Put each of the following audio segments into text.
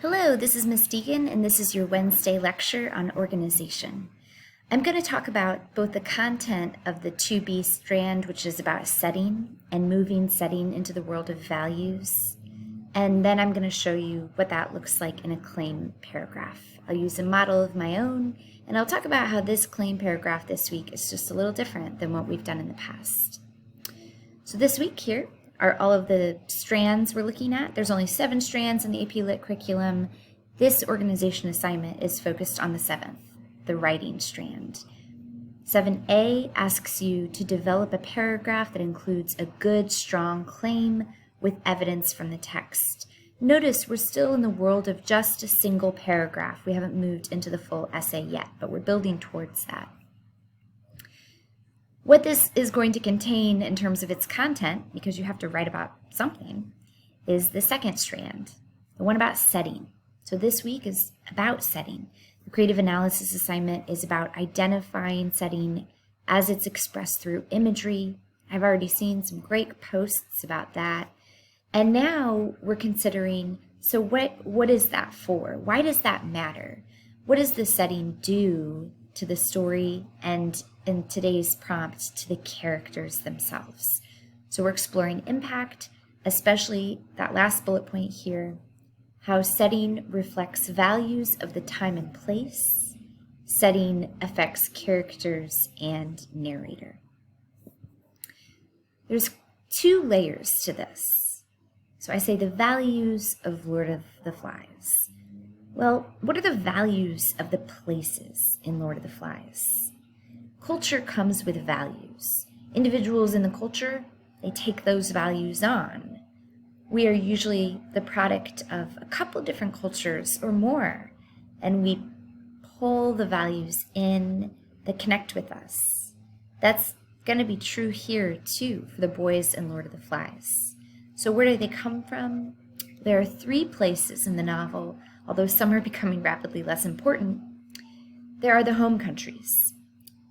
Hello, this is Miss Deegan, and this is your Wednesday lecture on organization. I'm going to talk about both the content of the 2B strand, which is about setting and moving setting into the world of values, and then I'm going to show you what that looks like in a claim paragraph. I'll use a model of my own, and I'll talk about how this claim paragraph this week is just a little different than what we've done in the past. So this week here are all of the strands we're looking at. There's only 7 strands in the AP Lit curriculum. This organization assignment is focused on the 7th, the writing strand. 7A asks you to develop a paragraph that includes a good, strong claim with evidence from the text. Notice we're still in the world of just a single paragraph. We haven't moved into the full essay yet, but we're building towards that. What this is going to contain in terms of its content, because you have to write about something, is the second strand, the one about setting. So this week is about setting. The creative analysis assignment is about identifying setting as it's expressed through imagery. I've already seen some great posts about that. And now we're considering, so what is that for? Why does that matter? What does the setting do to the story and in today's prompt to the characters themselves? So we're exploring impact, especially that last bullet point here, how setting reflects values of the time and place, setting affects characters and narrator. There's 2 layers to this. So I say the values of Lord of the Flies. Well, what are the values of the places in Lord of the Flies? Culture comes with values. Individuals in the culture, they take those values on. We are usually the product of a couple different cultures or more, and we pull the values in that connect with us. That's going to be true here too for the boys in Lord of the Flies. So where do they come from? There are 3 places in the novel, although some are becoming rapidly less important. There are the home countries,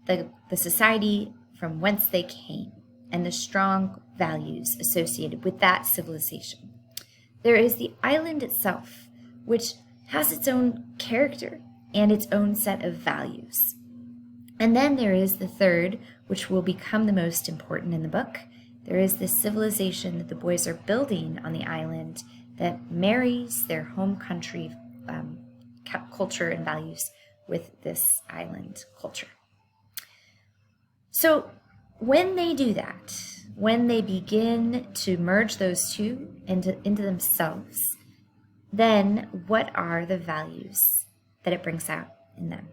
the society from whence they came, and the strong values associated with that civilization. There is the island itself, which has its own character and its own set of values. And then there is the third, which will become the most important in the book. There is the civilization that the boys are building on the island that marries their home country culture and values with this island culture. So when they do that, when they begin to merge those 2 into themselves, then what are the values that it brings out in them?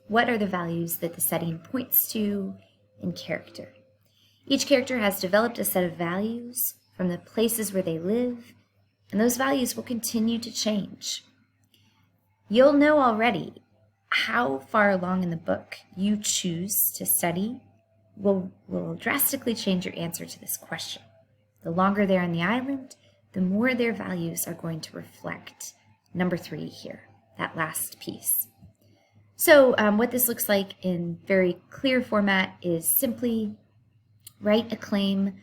What are the values that the setting points to in character? Each character has developed a set of values from the places where they live, and those values will continue to change. You'll know already how far along in the book you choose to study will drastically change your answer to this question. The longer they're on the island, the more their values are going to reflect number 3 here, that last piece. So what this looks like in very clear format is simply write a claim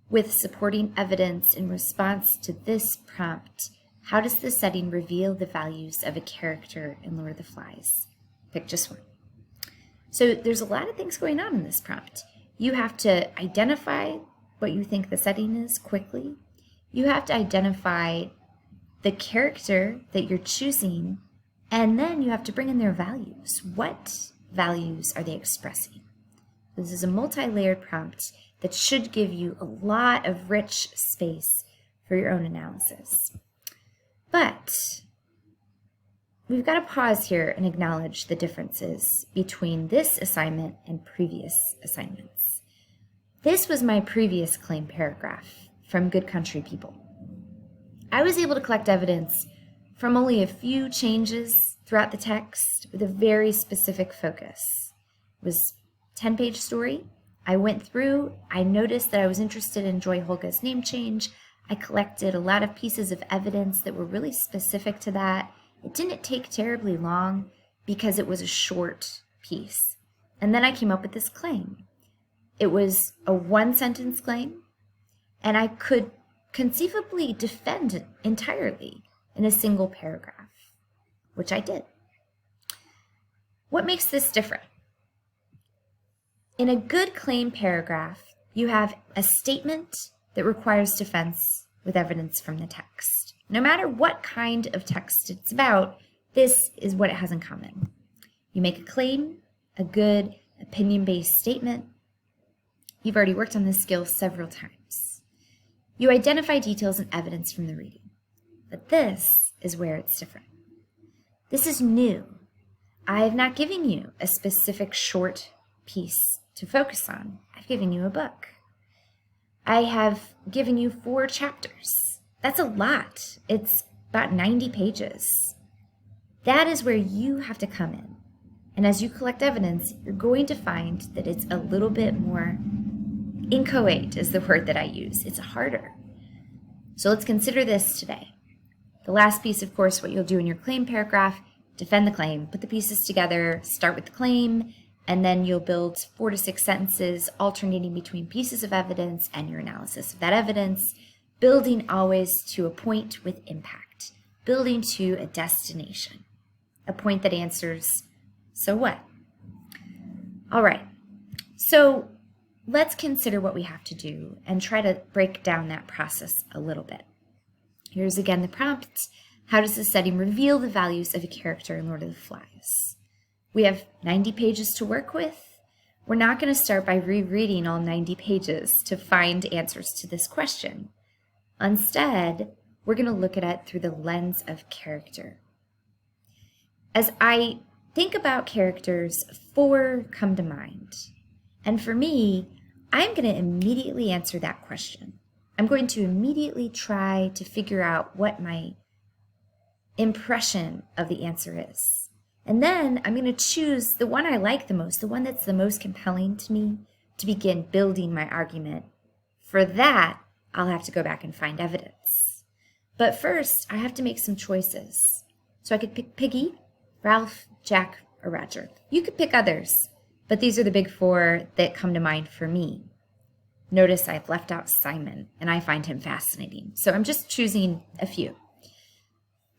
with supporting evidence in response to this prompt. How does the setting reveal the values of a character in Lord of the Flies? Pick just one. So there's a lot of things going on in this prompt. You have to identify what you think the setting is quickly. You have to identify the character that you're choosing, and then you have to bring in their values. What values are they expressing? This is a multi-layered prompt that should give you a lot of rich space for your own analysis. But we've got to pause here and acknowledge the differences between this assignment and previous assignments. This was my previous claim paragraph from Good Country People. I was able to collect evidence from only a few changes throughout the text with a very specific focus. It was a 10-page story. I went through, I noticed that I was interested in Joy Holga's name change. I collected a lot of pieces of evidence that were really specific to that. It didn't take terribly long because it was a short piece. And then I came up with this claim. It was a 1-sentence claim, and I could conceivably defend it entirely in a single paragraph, which I did. What makes this different? In a good claim paragraph, you have a statement that requires defense with evidence from the text. No matter what kind of text it's about, this is what it has in common. You make a claim, a good opinion-based statement. You've already worked on this skill several times. You identify details and evidence from the reading. But this is where it's different. This is new. I have not given you a specific short piece to focus on. I've given you a book. I have given you 4 chapters. That's a lot. It's about 90 pages. That is where you have to come in. And as you collect evidence, you're going to find that it's a little bit more inchoate is the word that I use. It's harder. So let's consider this today. The last piece, of course, what you'll do in your claim paragraph, defend the claim, put the pieces together, start with the claim, and then you'll build 4 to 6 sentences alternating between pieces of evidence and your analysis of that evidence, building always to a point with impact, building to a destination, a point that answers, so what? All right, so let's consider what we have to do and try to break down that process a little bit. Here's again the prompt. How does the setting reveal the values of a character in Lord of the Flies? We have 90 pages to work with. We're not going to start by rereading all 90 pages to find answers to this question. Instead, we're going to look at it through the lens of character. As I think about characters, 4 come to mind. And for me, I'm going to immediately answer that question. I'm going to immediately try to figure out what my impression of the answer is. And then I'm going to choose the one I like the most, the one that's the most compelling to me, to begin building my argument. For that, I'll have to go back and find evidence. But first, I have to make some choices. So I could pick Piggy, Ralph, Jack, or Roger. You could pick others, but these are the big 4 that come to mind for me. Notice I've left out Simon, and I find him fascinating. So I'm just choosing a few.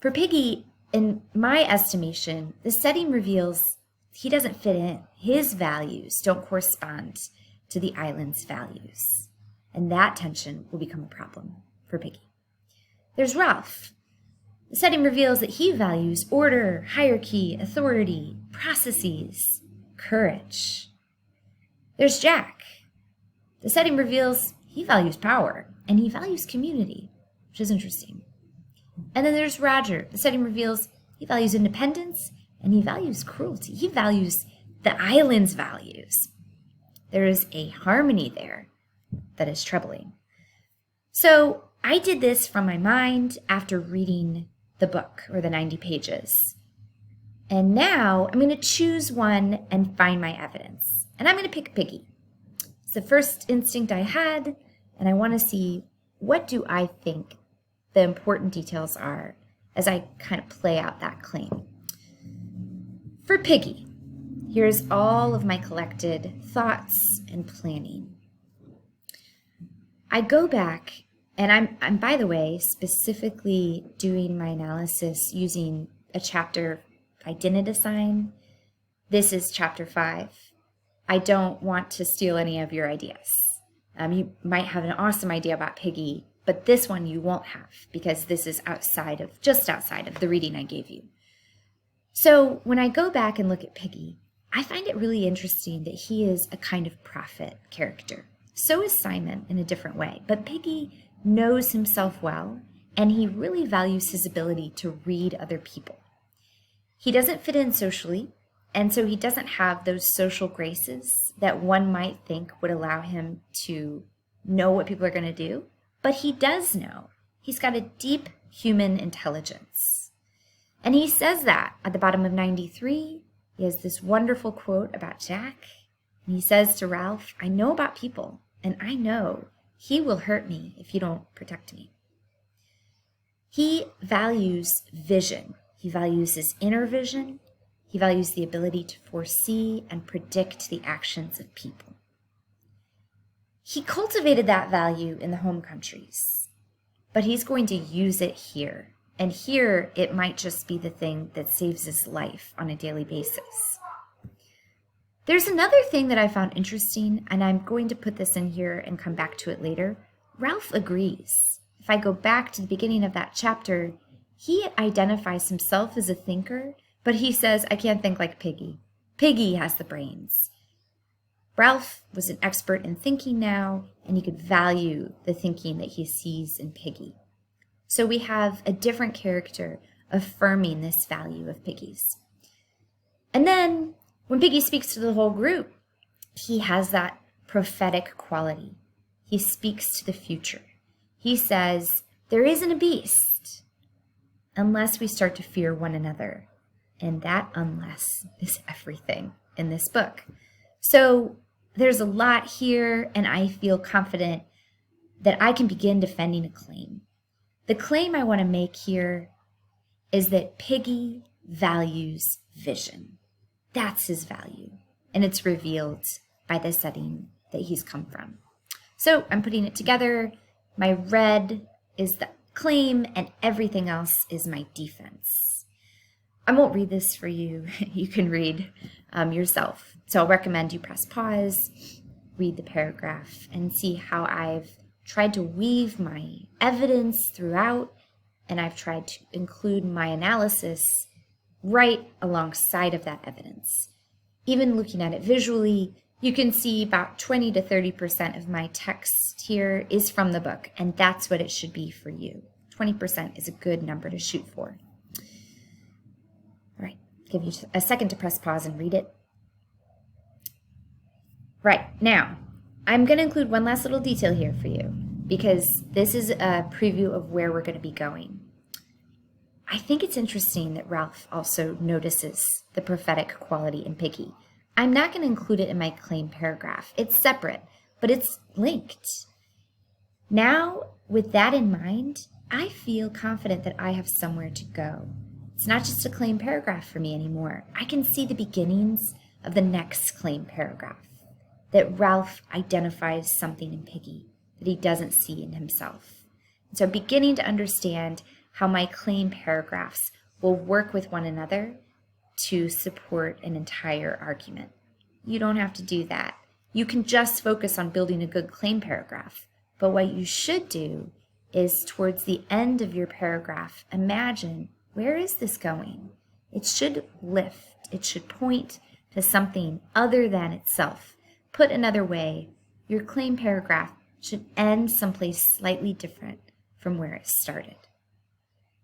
For Piggy, in my estimation, the setting reveals he doesn't fit in. His values don't correspond to the island's values. And that tension will become a problem for Piggy. There's Ralph. The setting reveals that he values order, hierarchy, authority, processes, courage. There's Jack. The setting reveals he values power and he values community, which is interesting. And then there's Roger. The setting reveals he values independence and he values cruelty. He values the island's values. There is a harmony there that is troubling. So I did this from my mind after reading the book or the 90 pages. And now I'm going to choose one and find my evidence. And I'm going to pick Piggy. It's the first instinct I had, and I want to see what do I think the important details are as I kind of play out that claim. For Piggy, here's all of my collected thoughts and planning. I go back, and I'm by the way, specifically doing my analysis using a chapter I didn't assign. This is chapter 5. I don't want to steal any of your ideas. You might have an awesome idea about Piggy, but this one you won't have because this is just outside of the reading I gave you. So when I go back and look at Piggy, I find it really interesting that he is a kind of prophet character. So is Simon in a different way, but Piggy knows himself well, and he really values his ability to read other people. He doesn't fit in socially, and so he doesn't have those social graces that one might think would allow him to know what people are going to do, but he does know. He's got a deep human intelligence. And he says that at the bottom of 93. He has this wonderful quote about Jack. And he says to Ralph, I know about people, and I know he will hurt me if you don't protect me. He values vision. He values his inner vision. He values the ability to foresee and predict the actions of people. He cultivated that value in the home countries, but he's going to use it here And here, it might just be the thing that saves his life on a daily basis. There's another thing that I found interesting, and I'm going to put this in here and come back to it later. Ralph agrees. If I go back to the beginning of that chapter, he identifies himself as a thinker, but he says, I can't think like Piggy. Piggy has the brains. Ralph was an expert in thinking now, and he could value the thinking that he sees in Piggy. So we have a different character affirming this value of Piggy's. And then when Piggy speaks to the whole group, he has that prophetic quality. He speaks to the future. He says, there isn't a beast unless we start to fear one another. And that unless is everything in this book. So there's a lot here, and I feel confident that I can begin defending a claim. The claim I want to make here is that Piggy values vision. That's his value, and it's revealed by the setting that he's come from. So I'm putting it together. My red is the claim, and everything else is my defense. I won't read this for you. You can read yourself. So I'll recommend you press pause, read the paragraph, and see how I've tried to weave my evidence throughout, and I've tried to include my analysis right alongside of that evidence. Even looking at it visually, you can see about 20 to 30% of my text here is from the book, and that's what it should be for you. 20% is a good number to shoot for. All right, give you a second to press pause and read it. Right, now, I'm going to include one last little detail here for you, because this is a preview of where we're going to be going. I think it's interesting that Ralph also notices the prophetic quality in Piggy. I'm not going to include it in my claim paragraph. It's separate, but it's linked. Now, with that in mind, I feel confident that I have somewhere to go. It's not just a claim paragraph for me anymore. I can see the beginnings of the next claim paragraph, that Ralph identifies something in Piggy that he doesn't see in himself. And so I'm beginning to understand how my claim paragraphs will work with one another to support an entire argument. You don't have to do that. You can just focus on building a good claim paragraph. But what you should do is, towards the end of your paragraph, imagine, where is this going? It should lift. It should point to something other than itself. Put another way, your claim paragraph should end someplace slightly different from where it started.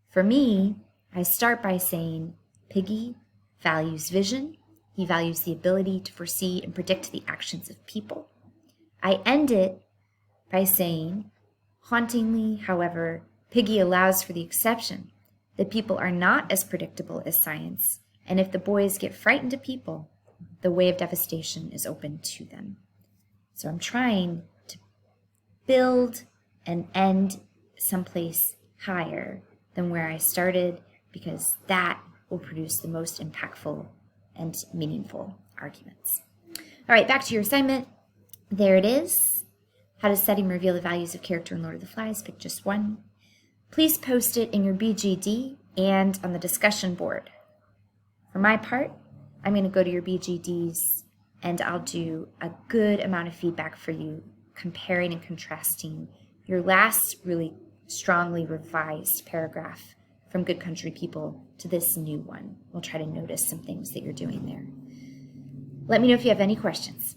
For me, I start by saying Piggy values vision. He values the ability to foresee and predict the actions of people. I end it by saying, hauntingly, however, Piggy allows for the exception that people are not as predictable as science, and if the boys get frightened of people, the way of devastation is open to them. So I'm trying to build and end someplace higher than where I started, because that will produce the most impactful and meaningful arguments. All right, back to your assignment. There it is. How does setting reveal the values of character in Lord of the Flies? Pick just one. Please post it in your BGD and on the discussion board. For my part, I'm going to go to your BGDs and I'll do a good amount of feedback for you, comparing and contrasting your last really strongly revised paragraph from Good Country People to this new one. We'll try to notice some things that you're doing there. Let me know if you have any questions.